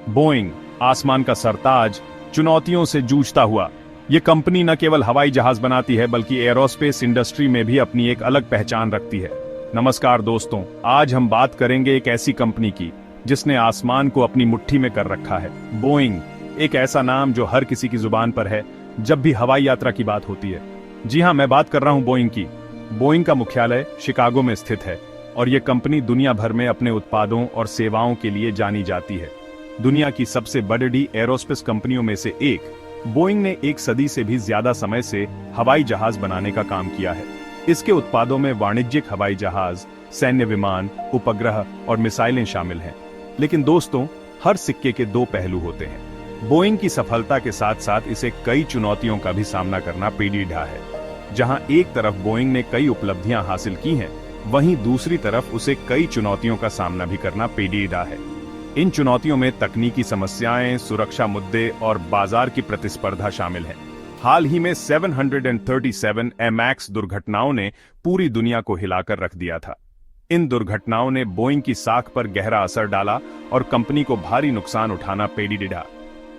Boeing, आसमान का सरताज, चुनौतियों से जूझता हुआ। ये कंपनी न केवल हवाई जहाज बनाती है बल्कि एरोस्पेस इंडस्ट्री में भी अपनी एक अलग पहचान रखती है। नमस्कार दोस्तों, आज हम बात करेंगे एक ऐसी कंपनी की जिसने आसमान को अपनी मुट्ठी में कर रखा है। बोइंग, एक ऐसा नाम जो हर किसी की जुबान पर है जब भी हवाई यात्रा की बात होती है। जी हाँ, मैं बात कर रहा हूँ बोइंग की। बोइंग का मुख्यालय शिकागो में स्थित है और ये कंपनी दुनिया भर में अपने उत्पादों और सेवाओं के लिए जानी जाती है। दुनिया की सबसे बड़ी एरोस्पेस कंपनियों में से एक, बोइंग ने एक सदी से भी ज्यादा समय से हवाई जहाज बनाने का काम किया है। इसके उत्पादों में वाणिज्यिक हवाई जहाज, सैन्य विमान, उपग्रह और मिसाइलें शामिल हैं। लेकिन दोस्तों, हर सिक्के के दो पहलू होते हैं। बोइंग की सफलता के साथ साथ इसे कई चुनौतियों का भी सामना करना पेचीदा है। जहां एक तरफ बोइंग ने कई उपलब्धियां हासिल की हैं, वहीं दूसरी तरफ उसे कई चुनौतियों का सामना भी करना पेचीदा है। इन चुनौतियों में तकनीकी समस्याएं, सुरक्षा मुद्दे और बाजार की प्रतिस्पर्धा शामिल है। हाल ही में 737 MAX दुर्घटनाओं ने पूरी दुनिया को हिलाकर रख दिया था। इन दुर्घटनाओं ने बोइंग की साख पर गहरा असर डाला और कंपनी को भारी नुकसान उठाना पेचीदा।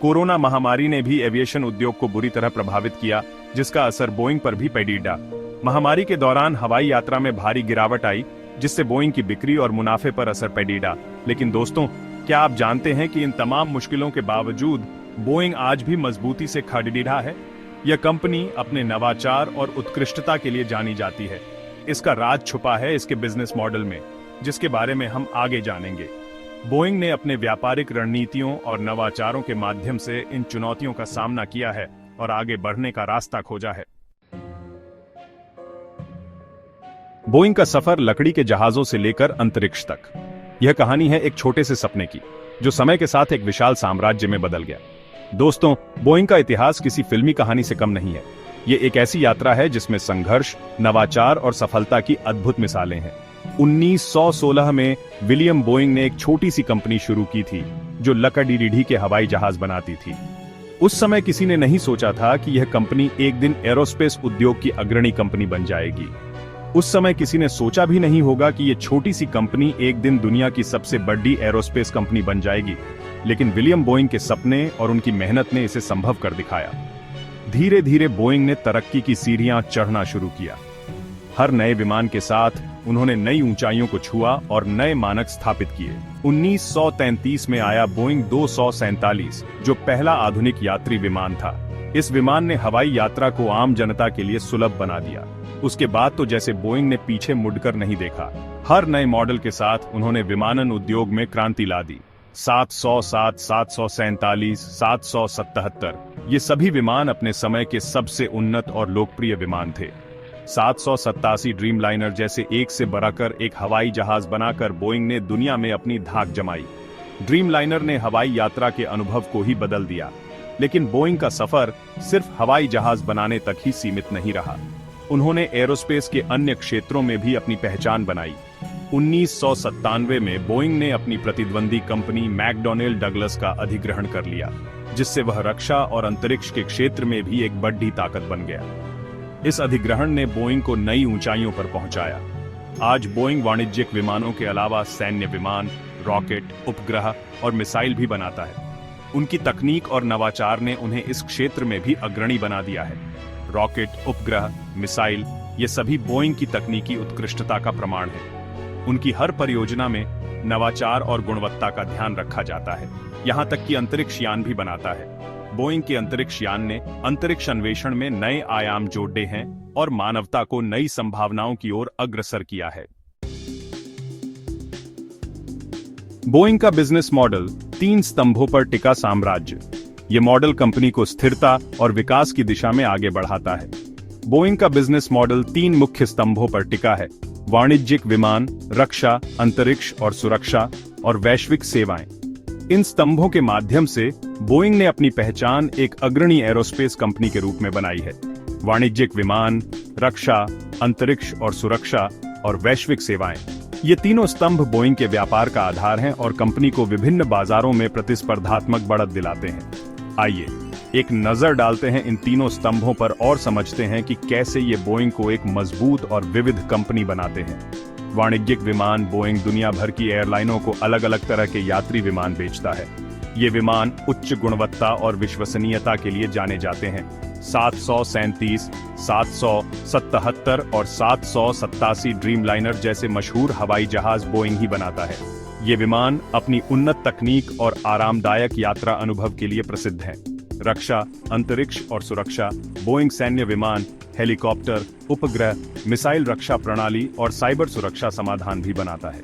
कोरोना महामारी ने भी एविएशन उद्योग को बुरी तरह प्रभावित किया, जिसका असर बोइंग पर भी पेचीदा। महामारी के दौरान हवाई यात्रा में भारी गिरावट आई, जिससे बोइंग की बिक्री और मुनाफे पर असर पेचीदा। लेकिन दोस्तों, क्या आप जानते हैं कि इन तमाम मुश्किलों के बावजूद बोइंग आज भी मजबूती से खड़ा है? यह कंपनी अपने नवाचार और उत्कृष्टता के लिए जानी जाती है। इसका राज छुपा है इसके बिजनेस मॉडल में, जिसके बारे में हम आगे जानेंगे। बोइंग ने अपने व्यापारिक रणनीतियों और नवाचारों के माध्यम से इन चुनौतियों का सामना किया है और आगे बढ़ने का रास्ता खोजा है। बोइंग का सफर लकड़ी के जहाजों से लेकर अंतरिक्ष तक। यह कहानी है एक छोटे से सपने की, जो समय के साथ एक विशाल साम्राज्य में बदल गया। दोस्तों, बोइंग का इतिहास किसी फिल्मी कहानी से कम नहीं है। ये एक ऐसी यात्रा है जिसमें संघर्ष, नवाचार और सफलता की अद्भुत मिसालें हैं। 1916 में विलियम बोइंग ने एक छोटी सी कंपनी शुरू की थी जो लकड़ी रीढ़ी के हवाई जहाज बनाती थी। उस समय किसी ने नहीं सोचा था कि यह कंपनी एक दिन एरोस्पेस उद्योग की अग्रणी कंपनी बन जाएगी। उस समय किसी ने सोचा भी नहीं होगा कि यह छोटी सी कंपनी एक दिन दुनिया की सबसे बड़ी एरोस्पेस कंपनी बन जाएगी। लेकिन विलियम बोइंग के सपने और उनकी मेहनत ने इसे संभव कर दिखाया। धीरे धीरे बोइंग ने तरक्की की सीढ़ियां चढ़ना शुरू किया। हर नए विमान के साथ उन्होंने नई ऊंचाइयों को छुआ और नए मानक स्थापित किए। 1933 में आया बोइंग 247, जो पहला आधुनिक यात्री विमान था। इस विमान ने हवाई यात्रा को आम जनता के लिए सुलभ बना दिया। उसके बाद तो जैसे बोइंग ने पीछे मुड़कर नहीं देखा। हर नए मॉडल के साथ उन्होंने विमानन उद्योग में क्रांति ला दी। 707, 747, 777, ये सभी विमान अपने समय के सबसे उन्नत और लोकप्रिय विमान थे। 787 ड्रीमलाइनर जैसे एक से बढ़कर एक हवाई जहाज बनाकर बोइंग ने दुनिया में अपनी धाक जमाई। ड्रीमलाइनर ने हवाई यात्रा के अनुभव को ही बदल दिया। लेकिन बोइंग का सफर सिर्फ हवाई जहाज बनाने तक ही सीमित नहीं रहा। उन्होंने एरोस्पेस के अन्य क्षेत्रों में भी अपनी पहचान बनाई। 1997 में बोइंग ने अपनी प्रतिद्वंदी कंपनी मैकडॉनेल डगलस का अधिग्रहण कर लिया, जिससे वह रक्षा और अंतरिक्ष के क्षेत्र में भी एक बड़ी ताकत बन गया। इस अधिग्रहण ने बोइंग को नई ऊंचाइयों पर पहुंचाया। आज बोइंग वाणिज्यिक विमानों के अलावा सैन्य विमान, रॉकेट, उपग्रह और मिसाइल भी बनाता है। उनकी तकनीक और नवाचार ने उन्हें इस क्षेत्र में भी अग्रणी बना दिया है। रॉकेट, उपग्रह, मिसाइल, ये सभी बोइंग की तकनीकी उत्कृष्टता का प्रमाण है। उनकी हर परियोजना में नवाचार और गुणवत्ता का ध्यान रखा जाता है, यहाँ तक कि अंतरिक्ष यान भी बनाता है। बोइंग के अंतरिक्ष यान ने अंतरिक्ष अन्वेषण में नए आयाम जोड़े हैं और मानवता को नई संभावनाओं की ओर अग्रसर किया है। बोइंग का बिजनेस मॉडल 3 स्तंभों पर टिका साम्राज्य। यह मॉडल कंपनी को स्थिरता और विकास की दिशा में आगे बढ़ाता है। बोइंग का बिजनेस मॉडल 3 मुख्य स्तंभों पर टिका है: वाणिज्यिक विमान, रक्षा, अंतरिक्ष और सुरक्षा, और वैश्विक सेवाएं। इन स्तंभों के माध्यम से बोइंग ने अपनी पहचान एक अग्रणी एरोस्पेस कंपनी के रूप में बनाई है। वाणिज्यिक विमान, रक्षा, अंतरिक्ष और सुरक्षा, और वैश्विक सेवाएं, ये तीनों स्तंभ बोइंग के व्यापार का आधार हैं और कंपनी को विभिन्न बाजारों में प्रतिस्पर्धात्मक बढ़त दिलाते हैं। आइए एक नजर डालते हैं इन तीनों स्तंभों पर और समझते हैं कि कैसे ये बोइंग को एक मजबूत और विविध कंपनी बनाते हैं। वाणिज्यिक विमान। बोइंग दुनिया भर की एयरलाइनों को अलग अलग तरह के यात्री विमान बेचता है। ये विमान उच्च गुणवत्ता और विश्वसनीयता के लिए जाने जाते हैं। 737, 777 और 787 ड्रीमलाइनर जैसे मशहूर हवाई जहाज बोइंग ही बनाता है। ये विमान अपनी उन्नत तकनीक और आरामदायक यात्रा अनुभव के लिए प्रसिद्ध हैं। रक्षा, अंतरिक्ष और सुरक्षा, बोइंग सैन्य विमान, हेलीकॉप्टर, उपग्रह, मिसाइल रक्षा प्रणाली और साइबर सुरक्षा समाधान भी बनाता है।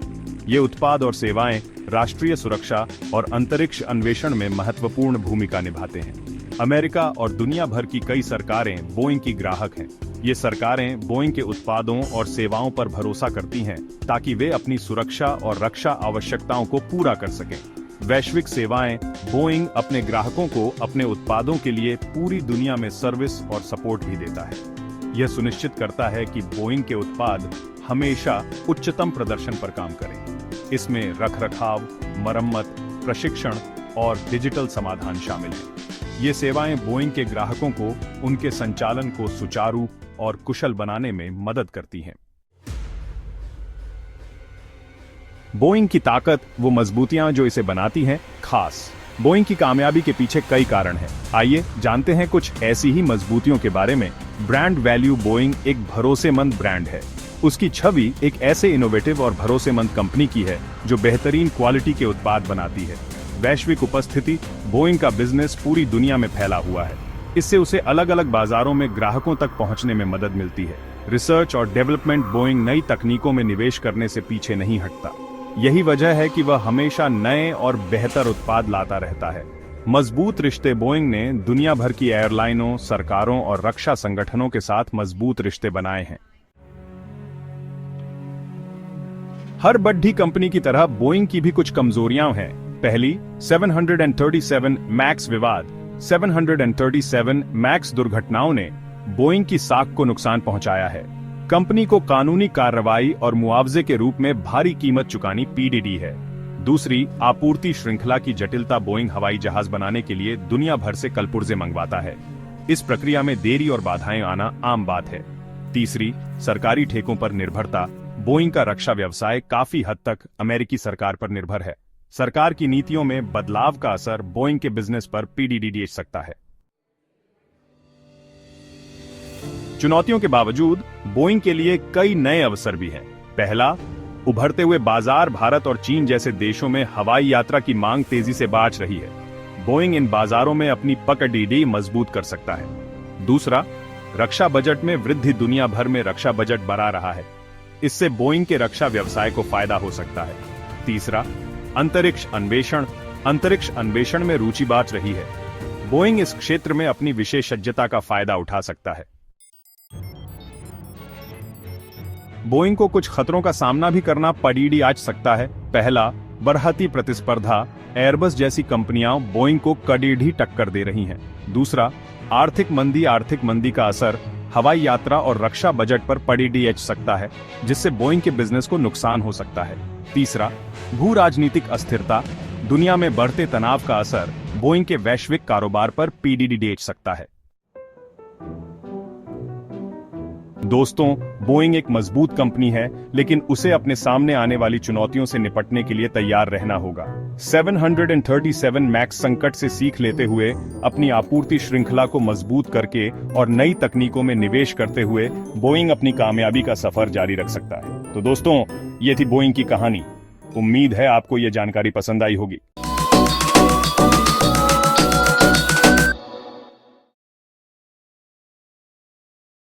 ये उत्पाद और सेवाएं राष्ट्रीय सुरक्षा और अंतरिक्ष अन्वेषण में महत्वपूर्ण भूमिका निभाते हैं। अमेरिका और दुनिया भर की कई सरकारें बोइंग की ग्राहक हैं। ये सरकारें बोइंग के उत्पादों और सेवाओं पर भरोसा करती हैं ताकि वे अपनी सुरक्षा और रक्षा आवश्यकताओं को पूरा कर सकें। वैश्विक सेवाएं, बोइंग अपने ग्राहकों को अपने उत्पादों के लिए पूरी दुनिया में सर्विस और सपोर्ट भी देता है। यह सुनिश्चित करता है कि बोइंग के उत्पाद हमेशा उच्चतम प्रदर्शन पर काम करें। इसमें रखरखाव, मरम्मत, प्रशिक्षण और डिजिटल समाधान शामिल हैं। ये सेवाएं बोइंग के ग्राहकों को उनके संचालन को सुचारू और कुशल बनाने में मदद करती हैं। बोइंग की ताकत वो मजबूतियां जो इसे बनाती हैं खास। बोइंग की कामयाबी के पीछे कई कारण हैं। आइए जानते हैं कुछ ऐसी ही मजबूतियों के बारे में। Brand value. बोइंग एक भरोसेमंद ब्रांड है। उसकी छवि एक ऐसे इनोवेटिव और भरोसेमंद कंपनी की है जो बेहतरीन क्वालिटी के उत्पाद बनाती है। वैश्विक उपस्थिति। बोइंग का बिजनेस पूरी दुनिया में फैला हुआ है। इससे उसे अलग अलग बाजारों में ग्राहकों तक पहुंचने में मदद मिलती है। रिसर्च और डेवलपमेंट। बोइंग नई तकनीकों में निवेश करने से पीछे नहीं हटता। यही वजह है कि वह हमेशा नए और बेहतर उत्पाद लाता रहता है। मजबूत रिश्ते। बोइंग ने दुनिया भर की एयरलाइनों, सरकारों और रक्षा संगठनों के साथ मजबूत रिश्ते बनाए हैं। हर बड़ी कंपनी की तरह बोइंग की भी कुछ कमजोरियां हैं। पहली, 737 मैक्स विवाद। 737 मैक्स दुर्घटनाओं ने बोइंग की साख को नुकसान पहुंचाया है। कंपनी को कानूनी कार्रवाई और मुआवजे के रूप में भारी कीमत चुकानी पीडीडी है। दूसरी, आपूर्ति श्रृंखला की जटिलता। बोइंग हवाई जहाज बनाने के लिए दुनिया भर से कलपुर्जे मंगवाता है। इस प्रक्रिया में देरी और बाधाएं आना आम बात है। तीसरी, सरकारी ठेकों पर निर्भरता। बोइंग का रक्षा व्यवसाय काफी हद तक अमेरिकी सरकार पर निर्भर है। सरकार की नीतियों में बदलाव का असर बोइंग के बिजनेस पर पीडीडी दे सकता है। चुनौतियों के बावजूद बोइंग के लिए कई नए अवसर भी हैं। पहला, उभरते हुए बाजार। भारत और चीन जैसे देशों में हवाई यात्रा की मांग तेजी से बढ़ रही है। बोइंग इन बाजारों में अपनी पकड़ मजबूत कर सकता है। दूसरा, रक्षा बजट में वृद्धि। दुनिया भर में रक्षा बजट बढ़ा रहा है। इससे बोइंग के रक्षा व्यवसाय को फायदा हो सकता है। तीसरा, अंतरिक्ष अन्वेषण। अंतरिक्ष अन्वेषण में रुचि बढ़ रही है। बोइंग इस क्षेत्र में अपनी विशेषज्ञता का फायदा उठा सकता है। बोइंग को कुछ खतरों का सामना भी करना पड़ी आज सकता है। पहला, बढ़ती प्रतिस्पर्धा। एयरबस जैसी कंपनियां बोइंग को कड़ी टक्कर दे रही हैं। दूसरा, आर्थिक मंदी। आर्थिक मंदी का असर हवाई यात्रा और रक्षा बजट पर पड़ी सकता है, जिससे बोइंग के बिजनेस को नुकसान हो सकता है। तीसरा, भू राजनीतिक अस्थिरता। दुनिया में बढ़ते तनाव का असर बोइंग के वैश्विक कारोबार पर पीडीडी दे सकता है। दोस्तों, बोइंग एक मजबूत कंपनी है, लेकिन उसे अपने सामने आने वाली चुनौतियों से निपटने के लिए तैयार रहना होगा। 737 मैक्स संकट से सीख लेते हुए अपनी आपूर्ति श्रृंखला को मजबूत करके और नई तकनीकों में निवेश करते हुए बोइंग अपनी कामयाबी का सफर जारी रख सकता है। तो दोस्तों, ये थी बोइंग की कहानी। उम्मीद है आपको ये जानकारी पसंद आई होगी।